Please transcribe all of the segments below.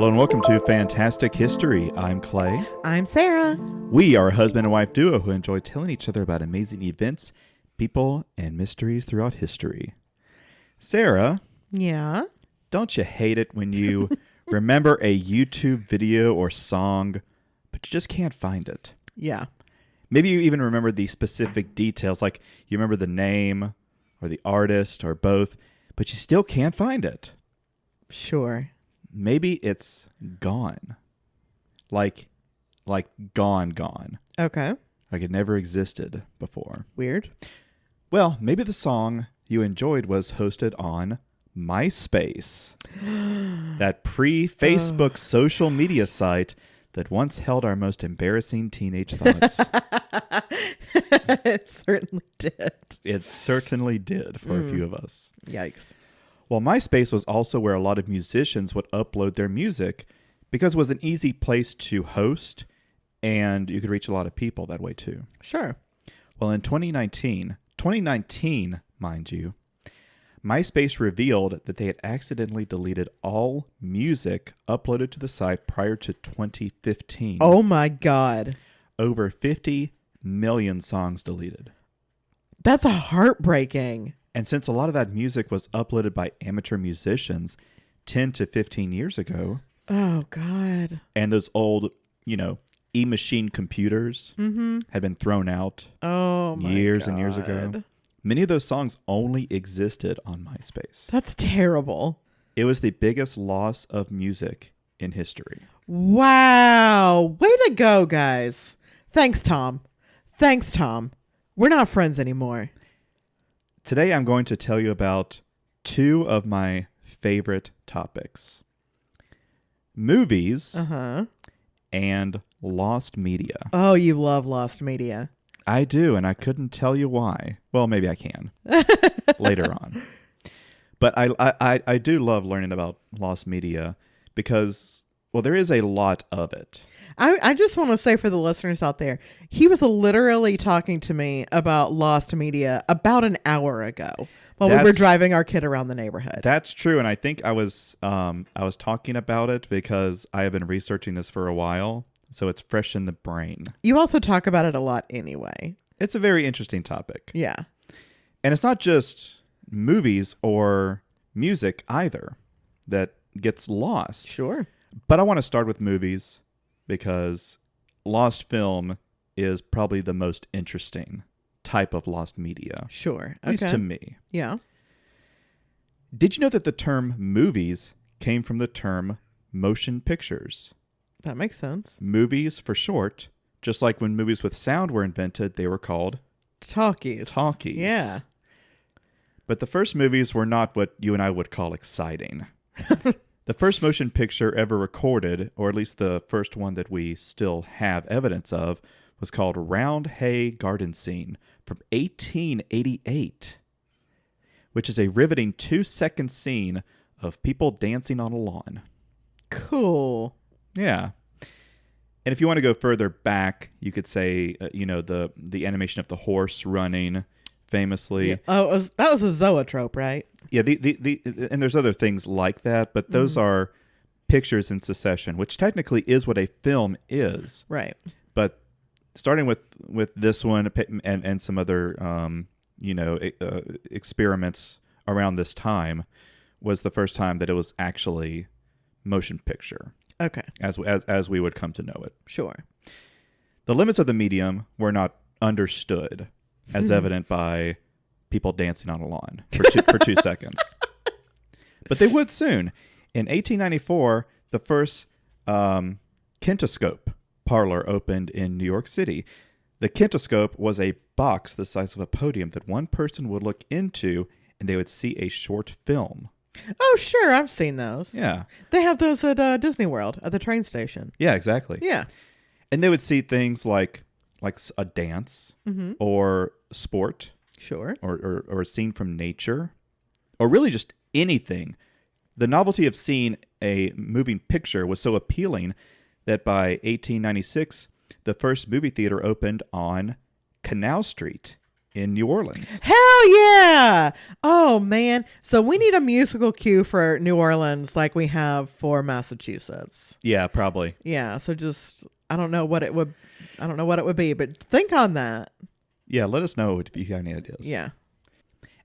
Hello and welcome to Fantastic History. I'm Clay. I'm Sarah. We are a husband and wife duo who enjoy telling each other about amazing events, people, and mysteries throughout history. Sarah, Yeah? don't you hate it when you remember a YouTube video or song, but you just can't find it? Yeah. Maybe you even remember the specific details, like you remember the name or the artist or both, but you still can't find it. Sure. Maybe it's gone. Like gone. Okay. Like it never existed before. Weird. Well, maybe the song you enjoyed was hosted on MySpace. That pre-Facebook social media site that once held our most embarrassing teenage thoughts. It certainly did. It certainly did for a few of us. Yikes. Well, MySpace was also where a lot of musicians would upload their music because it was an easy place to host and you could reach a lot of people that way too. Sure. Well, in 2019, mind you, MySpace revealed that they had accidentally deleted all music uploaded to the site prior to 2015. Oh my God. Over 50 million songs deleted. That's heartbreaking. And since a lot of that music was uploaded by amateur musicians 10 to 15 years ago. Oh, God. And those old, e-machine computers had been thrown out years and years ago. Many of those songs only existed on MySpace. That's terrible. It was the biggest loss of music in history. Wow. Way to go, guys. Thanks, Tom. We're not friends anymore. Today, I'm going to tell you about two of my favorite topics. Movies and lost media. Oh, you love lost media. I do, and I couldn't tell you why. Well, maybe I can later on. But I do love learning about lost media because, well, there is a lot of it. I just want to say for the listeners out there, he was literally talking to me about lost media about an hour ago while we were driving our kid around the neighborhood. That's true, and I think I was talking about it because I have been researching this for a while, so it's fresh in the brain. You also talk about it a lot anyway. It's a very interesting topic. Yeah. And it's not just movies or music either that gets lost. Sure. But I want to start with movies because lost film is probably the most interesting type of lost media. Sure. At least to me. Yeah. Did you know that the term movies came from the term motion pictures? That makes sense. Movies for short, just like when movies with sound were invented, they were called talkies. Yeah. But the first movies were not what you and I would call exciting. The first motion picture ever recorded, or at least the first one that we still have evidence of, was called Round Hay Garden Scene from 1888, which is a riveting 2-second scene of people dancing on a lawn. Cool. Yeah. And if you want to go further back, you could say, the animation of the horse running famously. Yeah. Oh, that was a zoetrope, right? Yeah, and there's other things like that, but those are pictures in succession, which technically is what a film is. Right. But starting with this one and some other experiments around this time was the first time that it was actually motion picture. Okay. As we would come to know it. Sure. The limits of the medium were not understood, as evident by people dancing on a lawn for 2 seconds. But they would soon. In 1894, the first Kinetoscope parlor opened in New York City. The Kinetoscope was a box the size of a podium that one person would look into and they would see a short film. Oh, sure. I've seen those. Yeah. They have those at Disney World at the train station. Yeah, exactly. Yeah. And they would see things like a dance or sport. Sure. Or a scene from nature, or really just anything. The novelty of seeing a moving picture was so appealing that by 1896, the first movie theater opened on Canal Street in New Orleans. Hell yeah! Oh man. So we need a musical cue for New Orleans like we have for Massachusetts. Yeah, probably. Yeah, so just I don't know what it would be, but think on that. Yeah, let us know if you have any ideas. Yeah.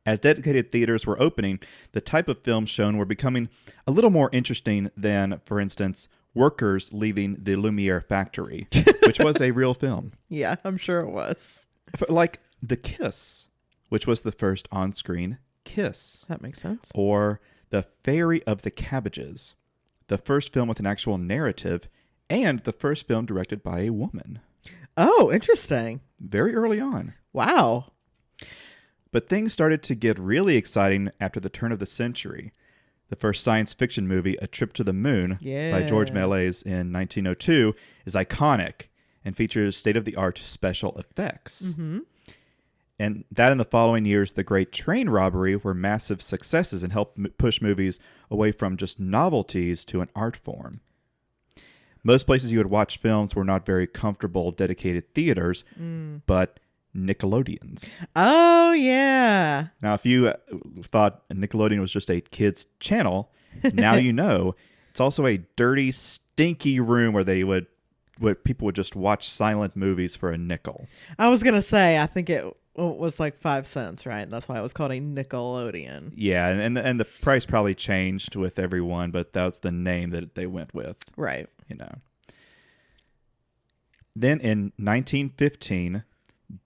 As dedicated theaters were opening, the type of films shown were becoming a little more interesting than, for instance, Workers Leaving the Lumiere Factory, which was a real film. Yeah, I'm sure it was. Like The Kiss, which was the first on-screen kiss. That makes sense. Or The Fairy of the Cabbages, the first film with an actual narrative and the first film directed by a woman. Oh, interesting. Very early on. Wow. But things started to get really exciting after the turn of the century. The first science fiction movie, A Trip to the Moon, by George Méliès in 1902, is iconic and features state-of-the-art special effects. Mm-hmm. And that in the following years, The Great Train Robbery were massive successes and helped push movies away from just novelties to an art form. Most places you would watch films were not very comfortable, dedicated theaters, but Nickelodeons. Oh, yeah. Now, if you thought Nickelodeon was just a kids' channel, now you know it's also a dirty, stinky room where people would just watch silent movies for a nickel. I was going to say, I think it was like 5 cents, right? That's why it was called a Nickelodeon. Yeah, and the price probably changed with everyone, but that's the name that they went with. Right. You know. Then in 1915,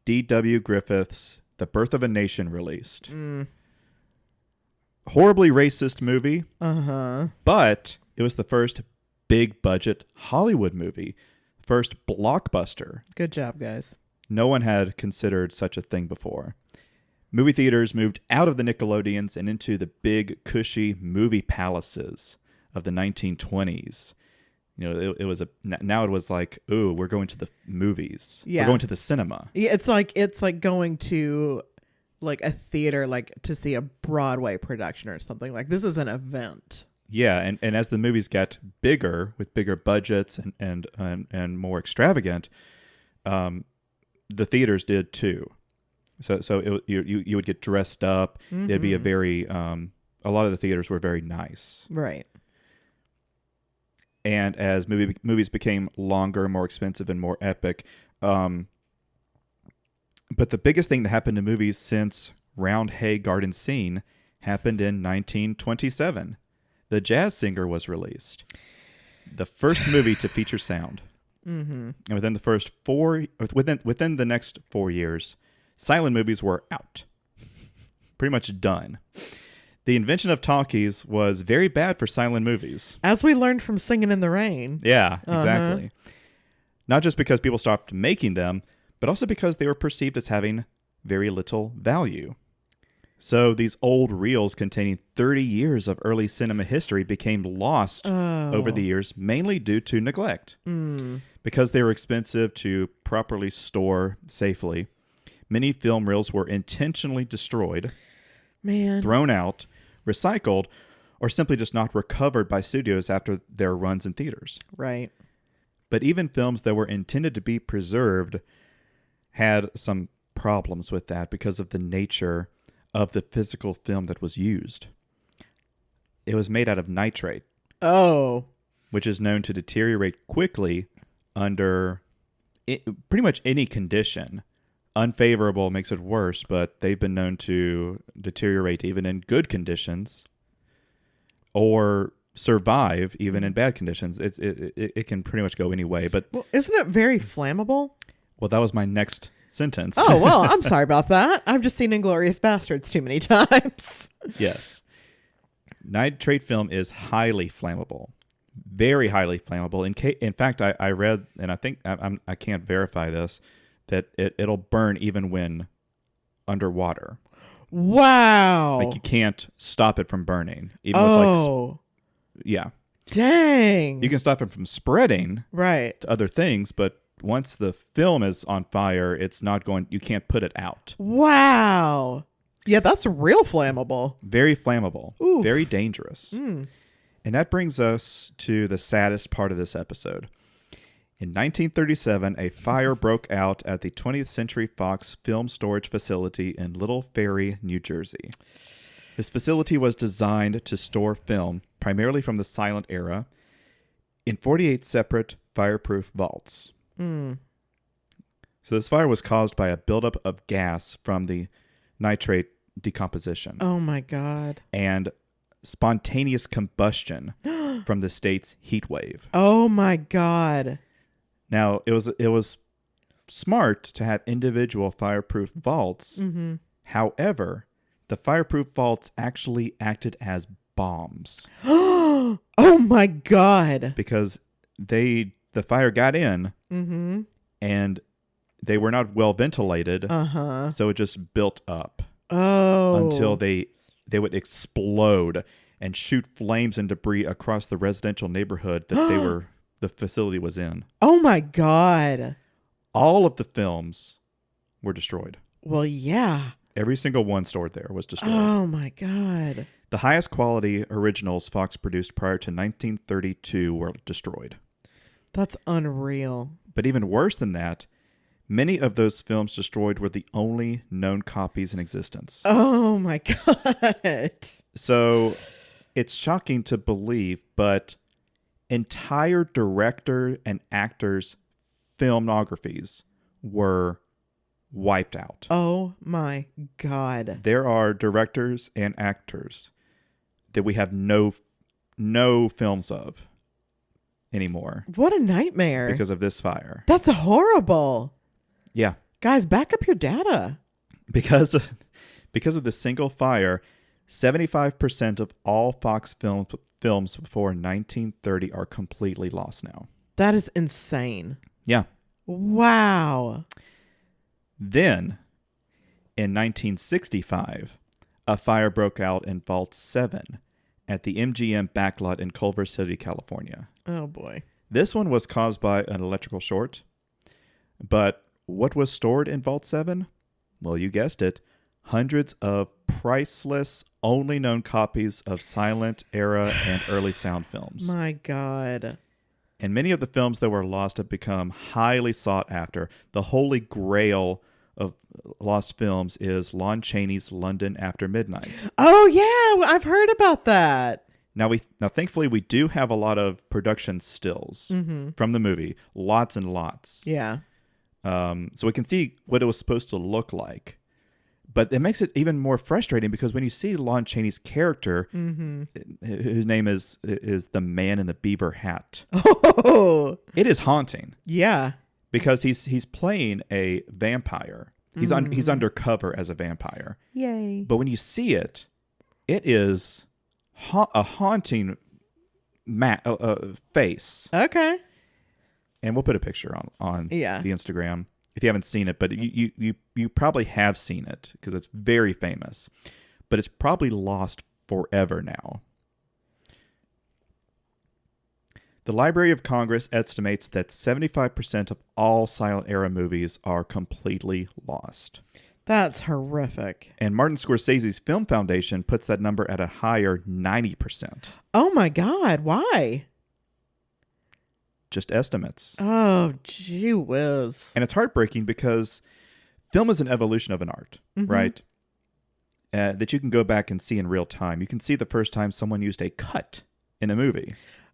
D.W. Griffith's The Birth of a Nation released. Horribly racist movie. Uh-huh. But it was the first big budget Hollywood movie. First blockbuster. Good job, guys. No one had considered such a thing before. Movie theaters moved out of the Nickelodeons and into the big, cushy movie palaces of the 1920s. You know, now it was like, ooh, we're going to the movies. Yeah. We're going to the cinema. Yeah, it's like going to like a theater, like to see a Broadway production or something. Like this is an event. Yeah, and as the movies got bigger with bigger budgets and more extravagant, the theaters did too. So you would get dressed up. Mm-hmm. It'd be a lot of the theaters were very nice. Right. And as movies became longer, more expensive, and more epic, but the biggest thing that happened to movies since Round Hay Garden Scene happened in 1927. The Jazz Singer was released, the first movie to feature sound. Mm-hmm. And within the next 4 years, silent movies were out, pretty much done. The invention of talkies was very bad for silent movies. As we learned from Singing in the Rain. Yeah, exactly. Not just because people stopped making them, but also because they were perceived as having very little value. So these old reels containing 30 years of early cinema history became lost over the years, mainly due to neglect. Because they were expensive to properly store safely, many film reels were intentionally destroyed, thrown out, recycled, or simply just not recovered by studios after their runs in theaters. Right. But even films that were intended to be preserved had some problems with that because of the nature of the physical film that was used. It was made out of nitrate. Oh. Which is known to deteriorate quickly under pretty much any condition. Unfavorable makes it worse, but they've been known to deteriorate even in good conditions or survive even in bad conditions. It can pretty much go any way. But isn't it very flammable? Well, that was my next sentence. Oh, well, I'm sorry about that. I've just seen Inglourious Bastards too many times. Yes. Nitrate film is highly flammable. Very highly flammable. In fact, I read, and I think I can't verify this, that it'll burn even when underwater. Wow. Like you can't stop it from burning. Even with yeah. Dang. You can stop it from spreading to other things, but once the film is on fire, you can't put it out. Wow. Yeah, that's real flammable. Very flammable. Oof. Very dangerous. And that brings us to the saddest part of this episode. In 1937, a fire broke out at the 20th Century Fox film storage facility in Little Ferry, New Jersey. This facility was designed to store film, primarily from the silent era, in 48 separate fireproof vaults. Mm. So this fire was caused by a buildup of gas from the nitrate decomposition. Oh my God. And spontaneous combustion from the state's heat wave. Oh my God. Now, it was smart to have individual fireproof vaults. Mm-hmm. However, the fireproof vaults actually acted as bombs. Oh my God. Because the fire got in Mm-hmm. and they were not well ventilated. Uh-huh. So it just built up. Oh. Until they would explode and shoot flames and debris across the residential neighborhood that the facility was in. Oh my God. All of the films were destroyed. Well, yeah. Every single one stored there was destroyed. Oh my God. The highest quality originals Fox produced prior to 1932 were destroyed. That's unreal. But even worse than that, many of those films destroyed were the only known copies in existence. Oh my God. So it's shocking to believe, but entire director and actors' filmographies were wiped out. Oh my God. There are directors and actors that we have no films of anymore What a nightmare. because of this fire. That's horrible. Yeah. Guys, back up your data. Because of this single fire, 75% of all Fox films before 1930 are completely lost now. That is insane. Yeah. Wow. Then, in 1965, a fire broke out in Vault 7 at the MGM backlot in Culver City, California. Oh boy. This one was caused by an electrical short. But what was stored in Vault 7? Well, you guessed it. Hundreds of priceless, only known copies of silent era and early sound films. My God. And many of the films that were lost have become highly sought after. The holy grail of lost films is Lon Chaney's London After Midnight. Oh yeah, I've heard about that. Now, thankfully, we do have a lot of production stills from the movie. Lots and lots. Yeah. So we can see what it was supposed to look like. But it makes it even more frustrating because when you see Lon Chaney's character, whose name is the man in the beaver hat, Oh. it is haunting Yeah. because he's playing a vampire. He's undercover as a vampire. Yay. But when you see it, it is a haunting face. Okay. And we'll put a picture on the Instagram if you haven't seen it, but you probably have seen it because it's very famous. But it's probably lost forever now. The Library of Congress estimates that 75% of all silent era movies are completely lost. That's horrific. And Martin Scorsese's Film Foundation puts that number at a higher 90%. Oh my God. Why? Just estimates. Oh, gee whiz. And it's heartbreaking because film is an evolution of an art, right? That you can go back and see in real time. You can see the first time someone used a cut in a movie.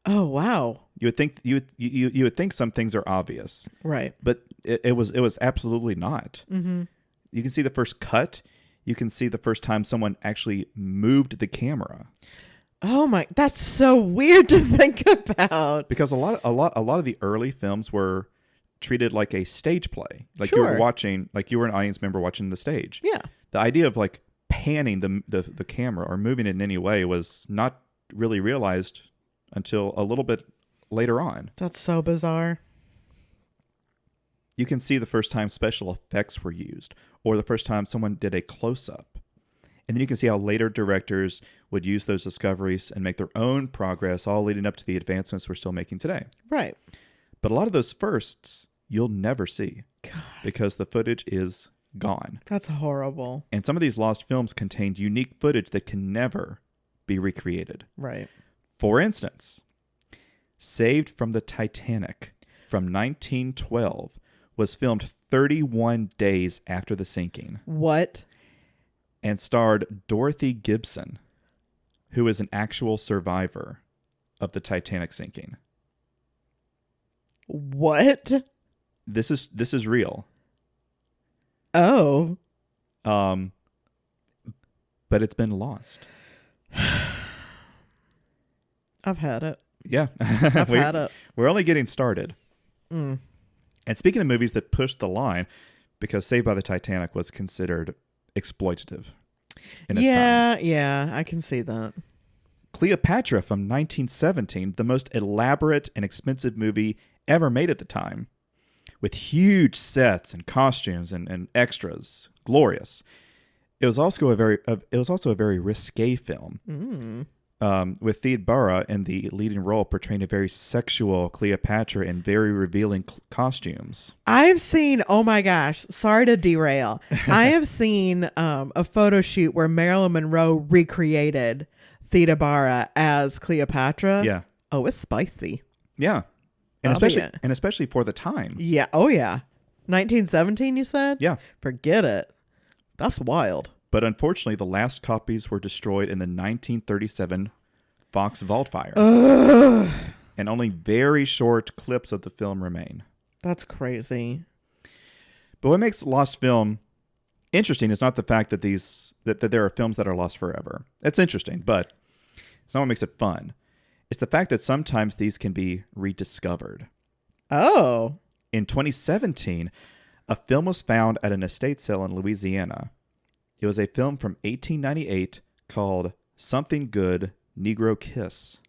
Oh, wow. You would think you would think some things are obvious, Right. but it was absolutely not. Mm-hmm. You can see the first cut. You can see the first time someone actually moved the camera. Oh my, that's so weird to think about. Because a lot of the early films were treated like a stage play, like Sure. you were watching, like you were an audience member watching the stage. Yeah. The idea of like panning the camera or moving it in any way was not really realized until a little bit later on. That's so bizarre. You can see the first time special effects were used or the first time someone did a close-up. And then you can see how later directors would use those discoveries and make their own progress, all leading up to the advancements we're still making today. Right. But a lot of those firsts you'll never see God, because the footage is gone. that's horrible. And some of these lost films contained unique footage that can never be recreated. Right. For instance, Saved from the Titanic from 1912 was filmed 31 days after the sinking What? and starred Dorothy Gibson, who is an actual survivor of the Titanic sinking. What? This is real. Oh. But it's been lost. I've had it. Yeah. I've had it. We're only getting started. Mm. And speaking of movies that pushed the line, because Saved by the Titanic was considered exploitative in its time. Yeah, I can see that. Cleopatra from 1917, the most elaborate and expensive movie ever made at the time, with huge sets and costumes and extras, glorious. It was also a very risque film, with Theodora in the leading role portraying a very sexual Cleopatra in very revealing costumes. I've seen, oh my gosh, sorry to derail. I have seen a photo shoot where Marilyn Monroe recreated Theodora as Cleopatra. Yeah. Oh, it's spicy. Yeah. And I'll be it. especially for the time. Yeah. Oh, yeah. 1917, you said? Yeah. Forget it. That's wild. But unfortunately, the last copies were destroyed in the 1937 Fox Vault fire. Ugh, And only very short clips of the film remain. that's crazy. But what makes lost film interesting is not the fact that that there are films that are lost forever. It's interesting, but it's not what makes it fun. It's the fact that sometimes these can be rediscovered. Oh. In 2017, a film was found at an estate sale in Louisiana. It was a film from 1898 called Something Good, Negro Kiss.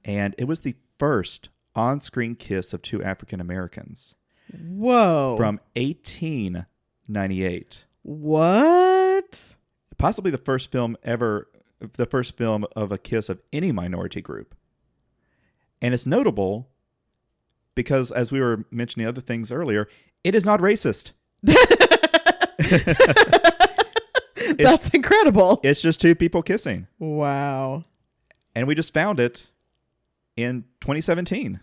And it was the first on-screen kiss of two African Americans. Whoa. From 1898. What? Possibly the first film of a kiss of any minority group. And it's notable because, as we were mentioning other things earlier, it is not racist. That's incredible. It's just two people kissing. Wow. And we just found it in 2017.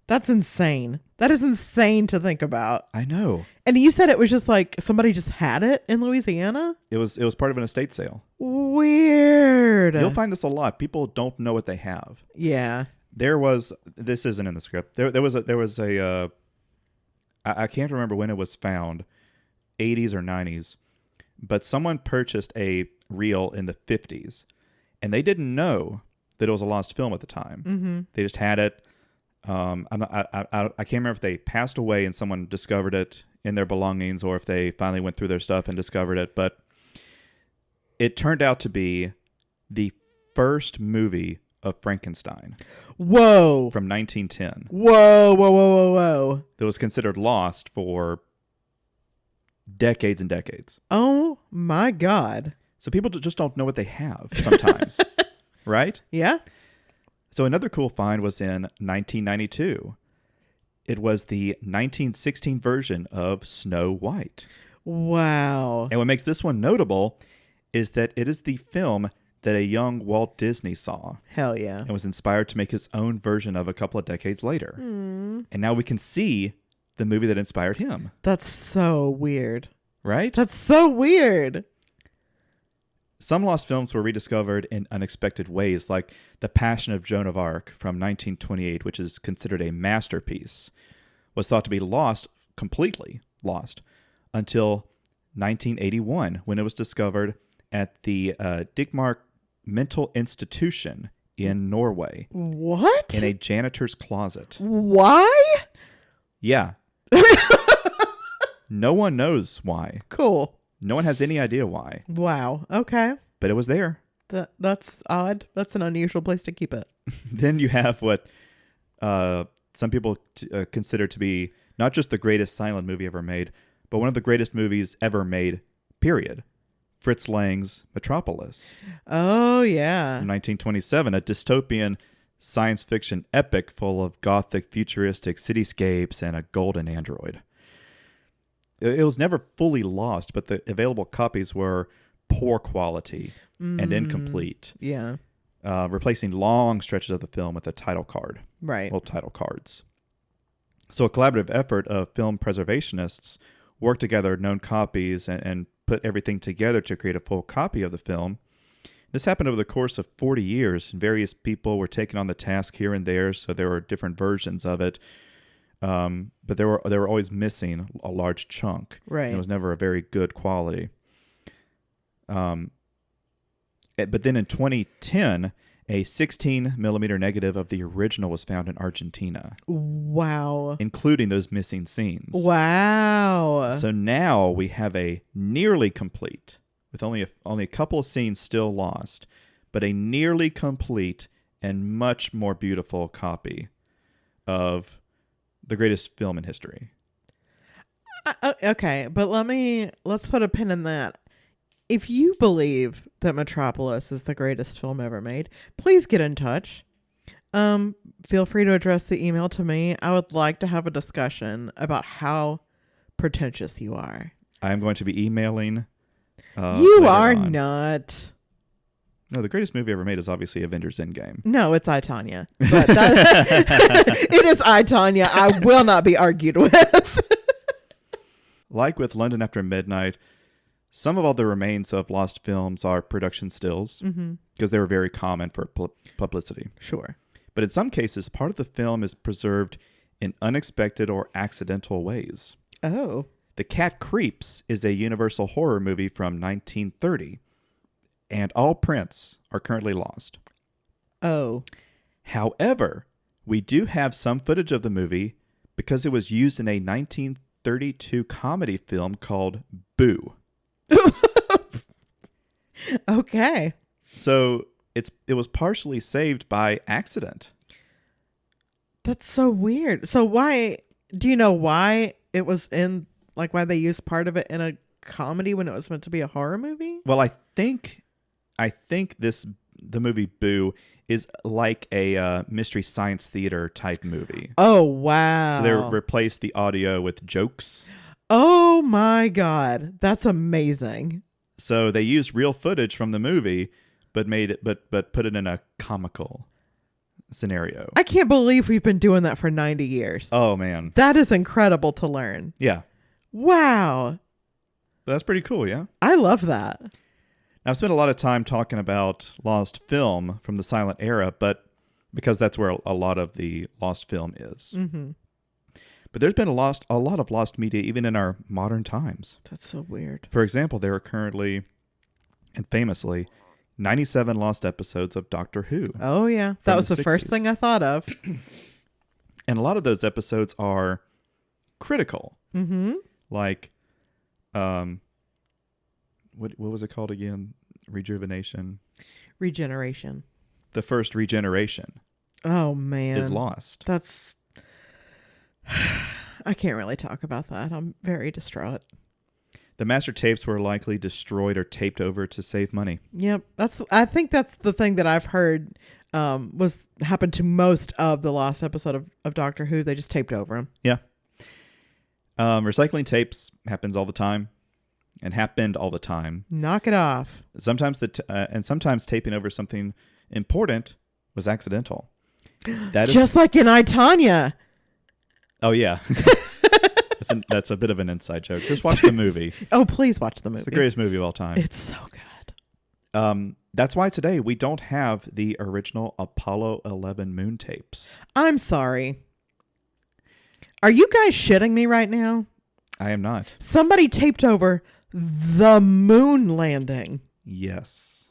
That's insane. That is insane to think about. I know. And you said it was just like somebody just had it in Louisiana? It was part of an estate sale. Weird. You'll find this a lot. People don't know what they have. Yeah. This isn't in the script. There was a I can't remember when it was found, 80s or 90s, but someone purchased a reel in the 50s, and they didn't know that it was a lost film at the time. Mm-hmm. They just had it. I can't remember if they passed away and someone discovered it in their belongings, or if they finally went through their stuff and discovered it. But it turned out to be the first movie of Frankenstein. Whoa. From 1910. Whoa. That was considered lost for decades and decades. Oh my God. So people just don't know what they have sometimes. Right? Yeah. So another cool find was in 1992. It was the 1916 version of Snow White. Wow. And what makes this one notable is that it is the film that a young Walt Disney saw Hell yeah. and was inspired to make his own version of a couple of decades later. And now we can see the movie that inspired him. That's so weird. Right? That's so weird. Some lost films were rediscovered in unexpected ways, like The Passion of Joan of Arc from 1928, which is considered a masterpiece, was thought to be completely lost, until 1981, when it was discovered at the Digmark Mental Institution in Norway. What? In a janitor's closet. Why? Yeah. No one knows why. Cool. No one has any idea why. Wow. Okay. But it was there. That's odd. That's an unusual place to keep it. Then you have what some people consider to be not just the greatest silent movie ever made, but one of the greatest movies ever made, period. Fritz Lang's Metropolis. Oh, yeah. From 1927, a dystopian science fiction epic full of gothic futuristic cityscapes and a golden android. It was never fully lost, but the available copies were poor quality and incomplete. Yeah. replacing long stretches of the film with a title card. Right. Well, title cards. So a collaborative effort of film preservationists worked together known copies and put everything together to create a full copy of the film. This happened over the course of 40 years. Various people were taking on the task here and there, so there were different versions of it. But they were always missing a large chunk. Right. It was never a very good quality. But then in 2010, a 16 millimeter negative of the original was found in Argentina. Wow. Including those missing scenes. Wow. So now we have a nearly complete, with only a couple of scenes still lost, but a nearly complete and much more beautiful copy of the greatest film in history. Okay, but let's put a pin in that. If you believe that Metropolis is the greatest film ever made, please get in touch. Feel free to address the email to me. I would like to have a discussion about how pretentious you are. I'm going to be emailing. You are not. No, the greatest movie ever made is obviously Avengers Endgame. No, it's I, Tonya. But it is I, Tonya. I will not be argued with. Like with London After Midnight, some of all the remains of lost films are production stills because they were very common for publicity. Sure. But in some cases, part of the film is preserved in unexpected or accidental ways. Oh. The Cat Creeps is a Universal horror movie from 1930, and all prints are currently lost. Oh. However, we do have some footage of the movie because it was used in a 1932 comedy film called Boo. Okay. So it was partially saved by accident. That's so weird. So do you know why it was in, like, why they used part of it in a comedy when it was meant to be a horror movie? Well, I think the movie Boo is like a Mystery Science Theater type movie. Oh, wow. So they replaced the audio with jokes. Oh my God. That's amazing. So they used real footage from the movie, but put it in a comical scenario. I can't believe we've been doing that for 90 years. Oh man. That is incredible to learn. Yeah. Wow. That's pretty cool, yeah? I love that. Now, I've spent a lot of time talking about lost film from the silent era, but because that's where a lot of the lost film is. Mm-hmm. But there's been a lot of lost media even in our modern times. That's so weird. For example, there are currently, and famously, 97 lost episodes of Doctor Who. Oh, yeah. That was the first thing I thought of. And a lot of those episodes are critical. Mm-hmm. Like, what was it called again? Rejuvenation. Regeneration. The first regeneration. Oh, man. Is lost. That's... I can't really talk about that. I'm very distraught. The master tapes were likely destroyed or taped over to save money. Yep. I think that's the thing that I've heard was happened to most of the lost episode of Doctor Who. They just taped over them. Yeah. Recycling tapes happens all the time and happened all the time. Knock it off. Sometimes sometimes taping over something important was accidental. That is just like in I, Tonya. Oh, yeah. That's a bit of an inside joke. Just watch the movie. Oh, please watch the movie. It's the greatest movie of all time. It's so good. That's why today we don't have the original Apollo 11 moon tapes. I'm sorry. Are you guys shitting me right now? I am not. Somebody taped over the moon landing. Yes.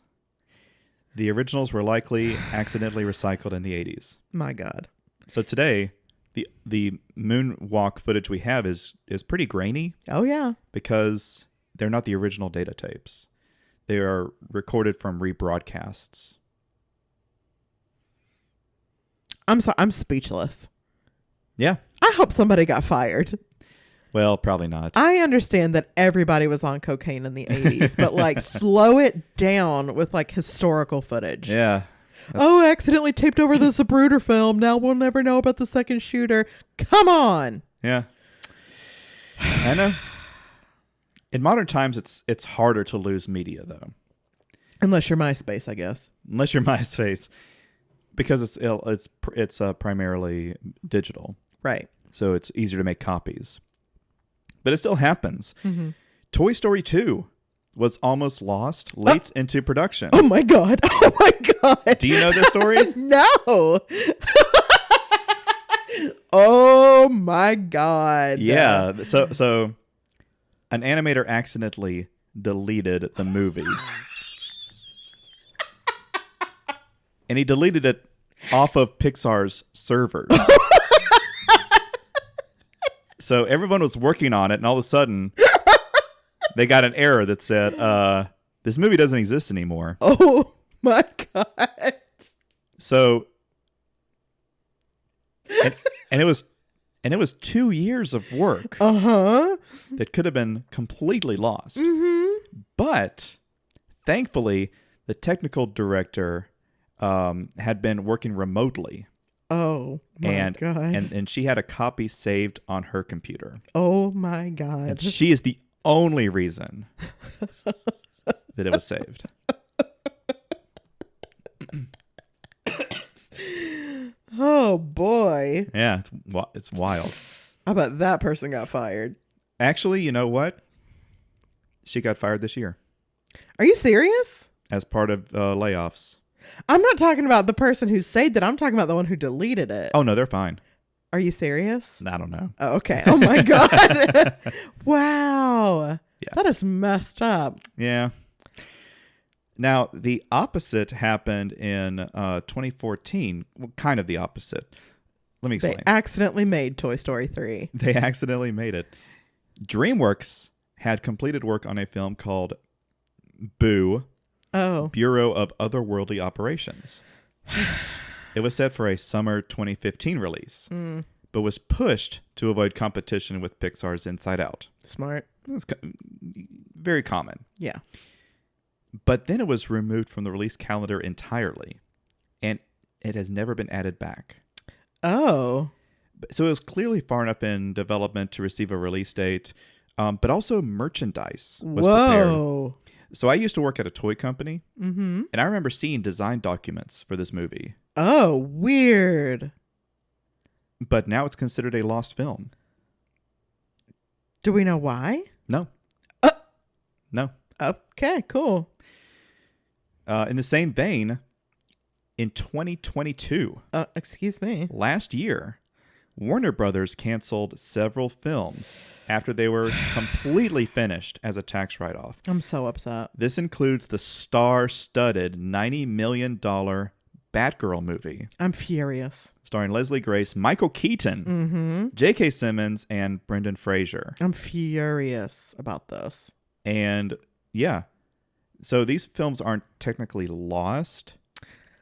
The originals were likely accidentally recycled in the 80s. My God. So today... The moonwalk footage we have is pretty grainy. Oh, yeah. Because they're not the original data tapes. They are recorded from rebroadcasts. I'm sorry. I'm speechless. Yeah. I hope somebody got fired. Well, probably not. I understand that everybody was on cocaine in the 80s, but like slow it down with like historical footage. Yeah. Oh, accidentally taped over the Zapruder film. Now we'll never know about the second shooter. Come on. Yeah. I know. In modern times, it's harder to lose media, though. Unless you're MySpace, I guess. Unless you're MySpace, because it's primarily digital, Right. so it's easier to make copies. But it still happens. Mm-hmm. Toy Story 2 was almost lost late into production. Oh my God. Oh my God. Do you know this story? No. Oh my God. Yeah. So an animator accidentally deleted the movie. And he deleted it off of Pixar's servers. So everyone was working on it, and all of a sudden, they got an error that said, this movie doesn't exist anymore. Oh my God. So, and it was 2 years of work that could have been completely lost. Mm-hmm. But thankfully, the technical director had been working remotely. Oh my God. And she had a copy saved on her computer. Oh my God. And she is the only reason that it was saved. Oh boy. Yeah, it's wild. I bet that person got fired. Actually, you know what? She got fired this year Are you serious? as part of layoffs. I'm not talking about the person who saved it. I'm talking about the one who deleted it. Oh, no, they're fine. Are you serious? I don't know. Oh, okay. Oh my God. Wow. Yeah. That is messed up. Yeah. Now, the opposite happened in 2014. Well, kind of the opposite. Let me explain. They accidentally made Toy Story 3. They accidentally made it. DreamWorks had completed work on a film called Boo, Oh. Bureau of Otherworldly Operations. It was set for a summer 2015 release, but was pushed to avoid competition with Pixar's Inside Out. Smart. That's very common. Yeah. But then it was removed from the release calendar entirely, and it has never been added back. Oh. So it was clearly far enough in development to receive a release date, but also merchandise was prepared. Whoa. So I used to work at a toy company, Mm-hmm. and I remember seeing design documents for this movie. Oh, weird. But now it's considered a lost film. Do we know why? No. No. Okay, cool. In the same vein, in 2022, Excuse me. last year, Warner Brothers canceled several films after they were completely finished as a tax write-off. I'm so upset. This includes the star-studded $90 million Batgirl movie, I'm furious. starring Leslie Grace, Michael Keaton, Mm-hmm. J.K. Simmons, and Brendan Fraser. I'm furious about this. And yeah, so these films aren't technically lost.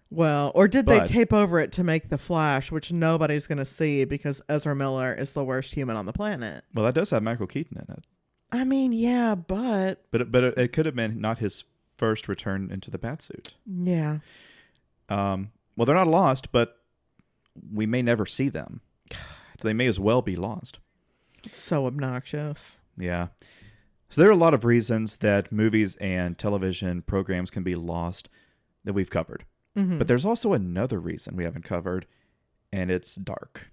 Well, or did they But- tape over it to make The Flash, which nobody's going to see because Ezra Miller is the worst human on the planet? Well, that does have Michael Keaton in it. I mean, yeah, but But it could have been not his first return into the Batsuit. yeah. Well, they're not lost, but we may never see them. So they may as well be lost. It's so obnoxious. Yeah. So there are a lot of reasons that movies and television programs can be lost that we've covered. Mm-hmm. But there's also another reason we haven't covered, and it's dark.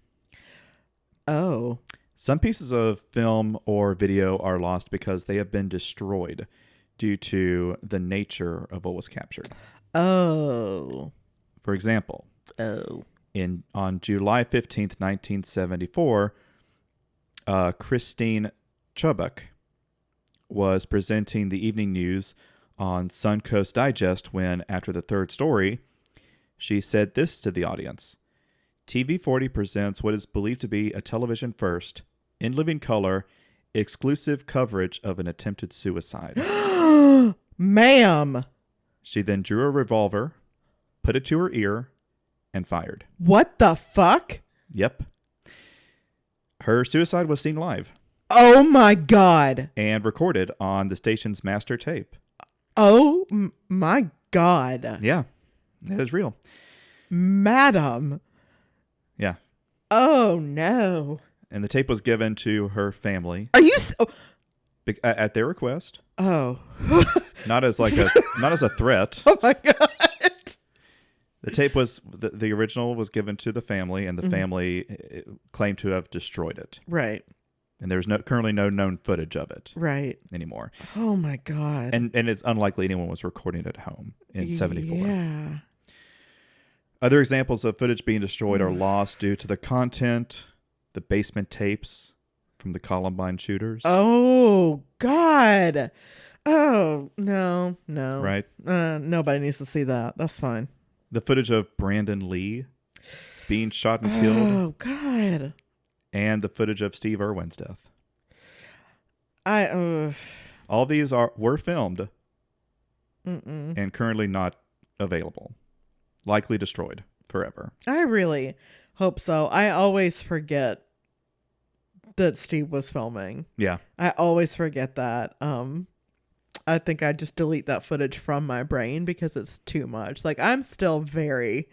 Oh. Some pieces of film or video are lost because they have been destroyed due to the nature of what was captured. Oh. For example, Oh. on July 15th, 1974, Christine Chubbuck was presenting the evening news on Suncoast Digest when, after the third story, she said this to the audience. TV40 presents what is believed to be a television first, in living color, exclusive coverage of an attempted suicide. Ma'am. She then drew a revolver, put it to her ear, and fired. What the fuck? Yep. Her suicide was seen live Oh my God. and recorded on the station's master tape. Oh my God. Yeah, it is real. Madam. Yeah. Oh no. And the tape was given to her family. Are you At their request, Oh. not as a threat. Oh my God. The tape was the original was given to the family, and the Mhm. family claimed to have destroyed it. Right. And there's currently no known footage of it Right. anymore. Oh my God. And it's unlikely anyone was recording it at home in 74. Yeah. Other examples of footage being destroyed are lost due to the content, the basement tapes from the Columbine shooters. Oh God. Oh no. Right? Nobody needs to see that. That's fine. The footage of Brandon Lee being shot and killed, Oh God. and the footage of Steve Irwin's death. I All these were filmed mm-mm. and currently not available. Likely destroyed forever. I really hope so. I always forget that Steve was filming. Yeah. I always forget that. I think I just delete that footage from my brain because it's too much. Like, I'm still very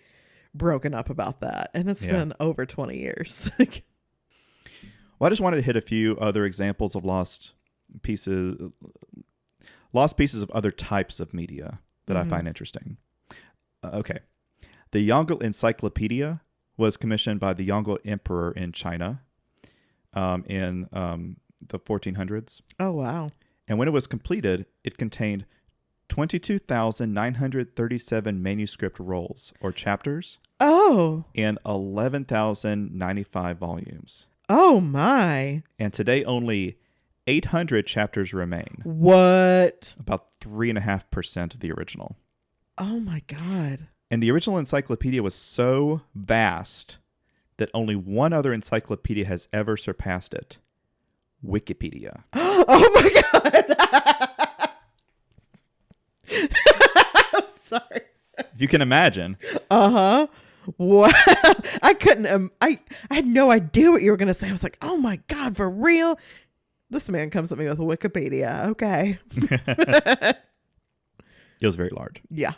broken up about that, and it's been over 20 years. Well, I just wanted to hit a few other examples of lost pieces of other types of media that I find interesting. Okay. The Yongle Encyclopedia was commissioned by the Yongle Emperor in China in the 1400s. Oh, wow. And when it was completed, it contained 22,937 manuscript rolls or chapters Oh. in 11,095 volumes. Oh, my. And today only 800 chapters remain, What? about 3.5% of the original. Oh, my God. And the original encyclopedia was so vast that only one other encyclopedia has ever surpassed it. Wikipedia. Oh, my God. I'm sorry. If you can imagine. Uh-huh. Wow. I couldn't, I had no idea what you were going to say. I was like, oh my God, for real? This man comes at me with Wikipedia. Okay. It was very large. Yeah.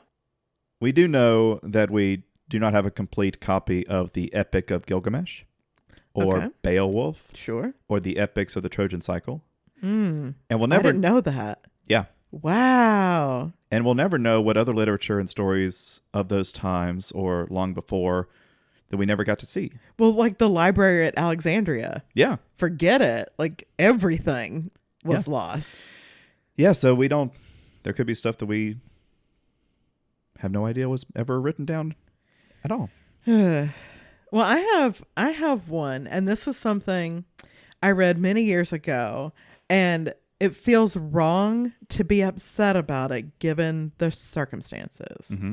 We do know that we do not have a complete copy of the Epic of Gilgamesh or Okay. Beowulf Sure. or the epics of the Trojan Cycle. Mm. And we'll I never didn't know that. Yeah. Wow. And we'll never know what other literature and stories of those times or long before that we never got to see. Well, like the library at Alexandria. Yeah. Forget it. Like everything was lost. Yeah, so there could be stuff that we have no idea was ever written down at all. Well, I have one, and this is something I read many years ago, and it feels wrong to be upset about it given the circumstances. Mm-hmm.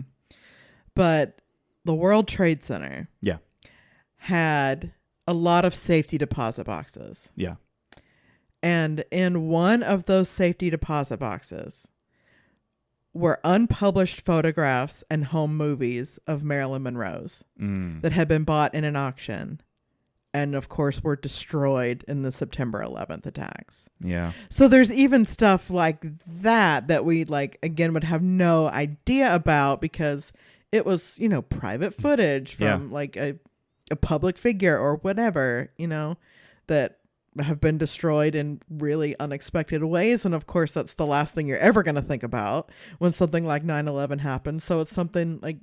But the World Trade Center had a lot of safety deposit boxes. Yeah. And in one of those safety deposit boxes were unpublished photographs and home movies of Marilyn Monroe's that had been bought in an auction. And of course were destroyed in the September 11th attacks. Yeah. So there's even stuff like that we again would have no idea about because it was, private footage from a public figure or whatever, that have been destroyed in really unexpected ways. And of course, that's the last thing you're ever going to think about when something like 9/11 happens. So it's something like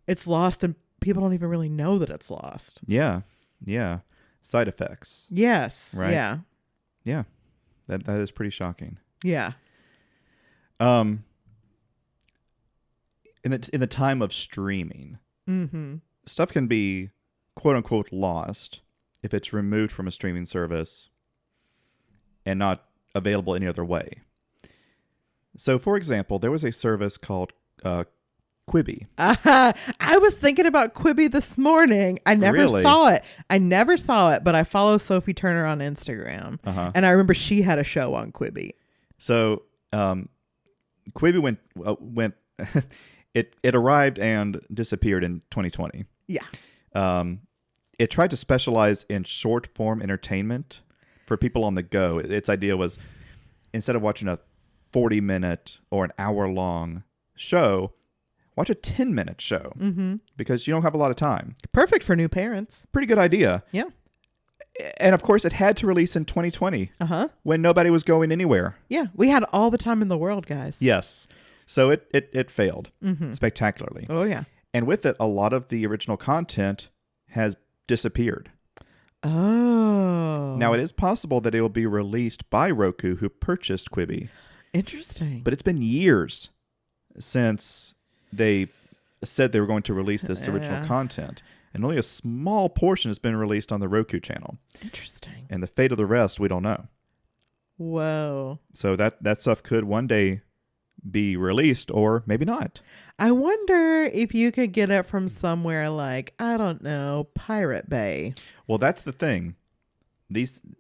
it's lost and people don't even really know that it's lost. Yeah. Yeah. Side effects. Yes. Right. Yeah. Yeah. That is pretty shocking. Yeah. In the time of streaming, stuff can be quote unquote lost if it's removed from a streaming service and not available any other way. So, for example, there was a service called Quibi. I was thinking about Quibi this morning. I never saw it. But I follow Sophie Turner on Instagram. And I remember she had a show on Quibi. So Quibi went it arrived and disappeared in 2020. Yeah. It tried to specialize in short form entertainment for people on the go. Its idea was instead of watching a 40-minute or an hour-long show, watch a 10-minute show because you don't have a lot of time. Perfect for new parents. Pretty good idea. Yeah. And of course, it had to release in 2020 when nobody was going anywhere. Yeah, we had all the time in the world, guys. Yes. So it failed spectacularly. Oh, yeah. And with it, a lot of the original content has disappeared. Oh. Now, it is possible that it will be released by Roku, who purchased Quibi. Interesting. But it's been years since they said they were going to release this original content. And only a small portion has been released on the Roku channel. Interesting. And the fate of the rest, we don't know. Whoa. So that stuff could one day be released or maybe not. I wonder if you could get it from somewhere like, I don't know, Pirate Bay. Well, that's the thing.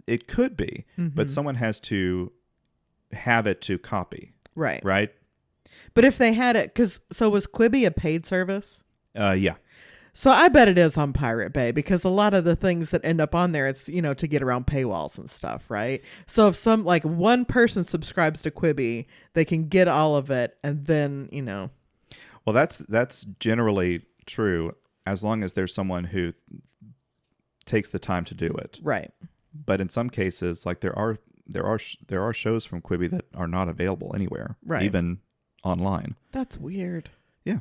It could be, but someone has to have it to copy. Right. Right? But if they had it, so was Quibi a paid service? Yeah. So I bet it is on Pirate Bay, because a lot of the things that end up on there, it's, to get around paywalls and stuff, right? So if one person subscribes to Quibi, they can get all of it, and then, Well, that's generally true as long as there's someone who takes the time to do it. Right. But in some cases, like there are shows from Quibi that are not available anywhere, right, even online. That's weird. Yeah.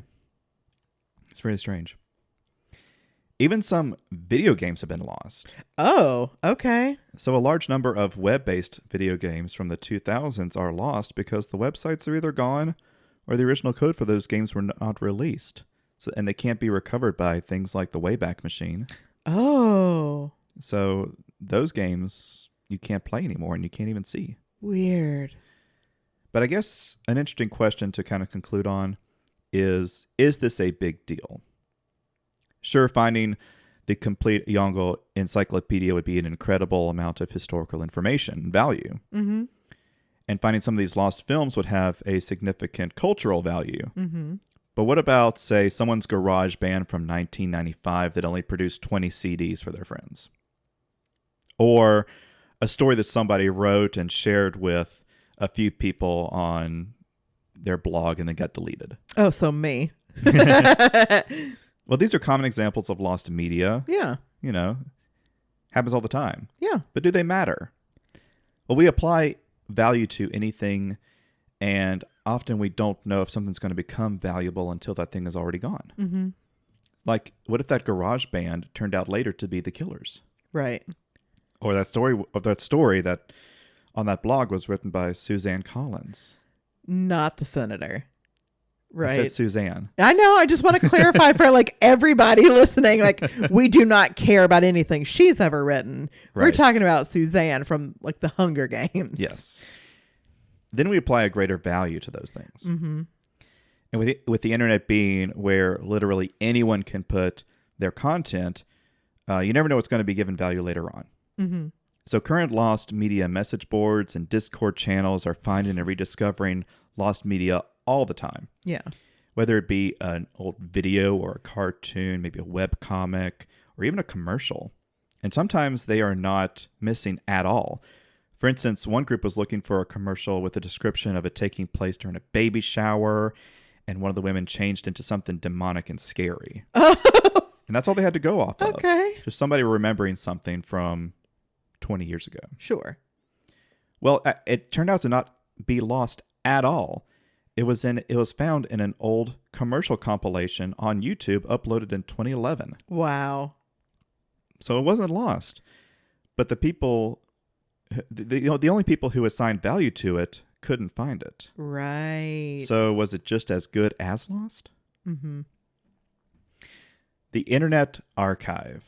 It's very strange. Even some video games have been lost. Oh, okay. So a large number of web-based video games from the 2000s are lost because the websites are either gone or the original code for those games were not released. And they can't be recovered by things like the Wayback Machine. Oh. So those games you can't play anymore and you can't even see. Weird. But I guess an interesting question to kind of conclude on is this a big deal? Sure, finding the complete Yongle encyclopedia would be an incredible amount of historical information and value. Mm-hmm. And finding some of these lost films would have a significant cultural value. Mm-hmm. But what about, say, someone's garage band from 1995 that only produced 20 CDs for their friends? Or a story that somebody wrote and shared with a few people on their blog and then got deleted? Oh, so me. Well, these are common examples of lost media. Yeah. Happens all the time. Yeah. But do they matter? Well, we apply value to anything, and often we don't know if something's going to become valuable until that thing is already gone. Mm-hmm. Like, what if that garage band turned out later to be the Killers? Right. Or that story that on that blog was written by Suzanne Collins. Not the senator. Right. I said Suzanne. I know. I just want to clarify for everybody listening. We do not care about anything she's ever written. Right. We're talking about Suzanne from the Hunger Games. Yes. Then we apply a greater value to those things. Mm-hmm. And with the internet being where literally anyone can put their content, you never know what's going to be given value later on. Mm-hmm. So current lost media message boards and Discord channels are finding and rediscovering lost media all the time. Yeah. Whether it be an old video or a cartoon, maybe a web comic, or even a commercial. And sometimes they are not missing at all. For instance, one group was looking for a commercial with a description of it taking place during a baby shower, and one of the women changed into something demonic and scary. And that's all they had to go off of. Okay. Just somebody remembering something from 20 years ago. Sure. Well, it turned out to not be lost at all. It was found in an old commercial compilation on YouTube uploaded in 2011. Wow. So it wasn't lost. But the people, the only people who assigned value to it couldn't find it. Right. So was it just as good as lost? Mm-hmm. The Internet Archive,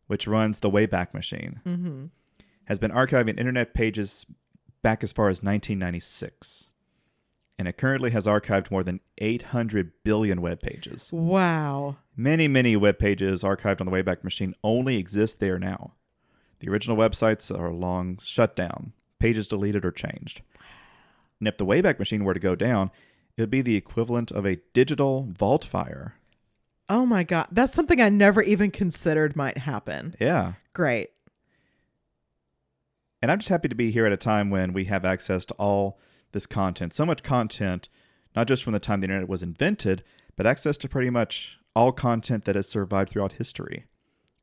which runs the Wayback Machine, mm-hmm. has been archiving internet pages back as far as 1996. And it currently has archived more than 800 billion web pages. Wow. Many, many web pages archived on the Wayback Machine only exist there now. The original websites are long shut down, pages deleted or changed. And if the Wayback Machine were to go down, it would be the equivalent of a digital vault fire. Oh my God. That's something I never even considered might happen. Yeah. Great. And I'm just happy to be here at a time when we have access to all this content. So much content, not just from the time the internet was invented, but access to pretty much all content that has survived throughout history.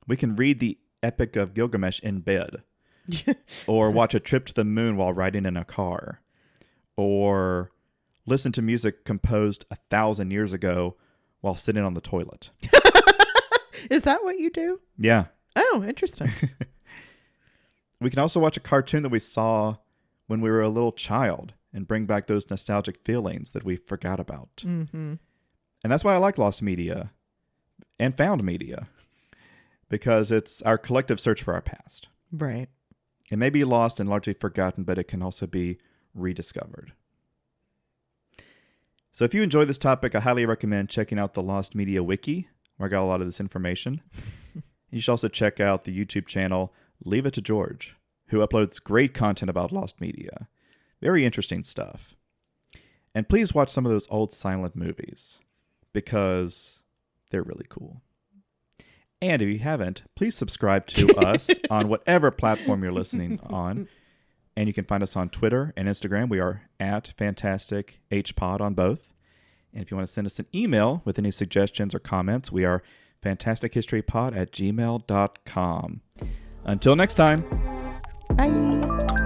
We can read the Epic of Gilgamesh in bed, or watch A Trip to the Moon while riding in a car, or listen to music composed 1,000 years ago while sitting on the toilet. Is that what you do? Yeah. Oh, interesting. We can also watch a cartoon that we saw when we were a little child and bring back those nostalgic feelings that we forgot about. Mm-hmm. And that's why I like lost media and found media, because it's our collective search for our past. Right. It may be lost and largely forgotten, but it can also be rediscovered. So if you enjoy this topic, I highly recommend checking out the Lost Media Wiki, where I got a lot of this information. You should also check out the YouTube channel Leave It to George, who uploads great content about lost media. Very interesting stuff. And please watch some of those old silent movies, because they're really cool. And if you haven't, please subscribe to us on whatever platform you're listening on. And you can find us on Twitter and Instagram. We are at FantasticHPod on both. And if you want to send us an email with any suggestions or comments, we are fantastichistorypod@gmail.com. Until next time. Bye.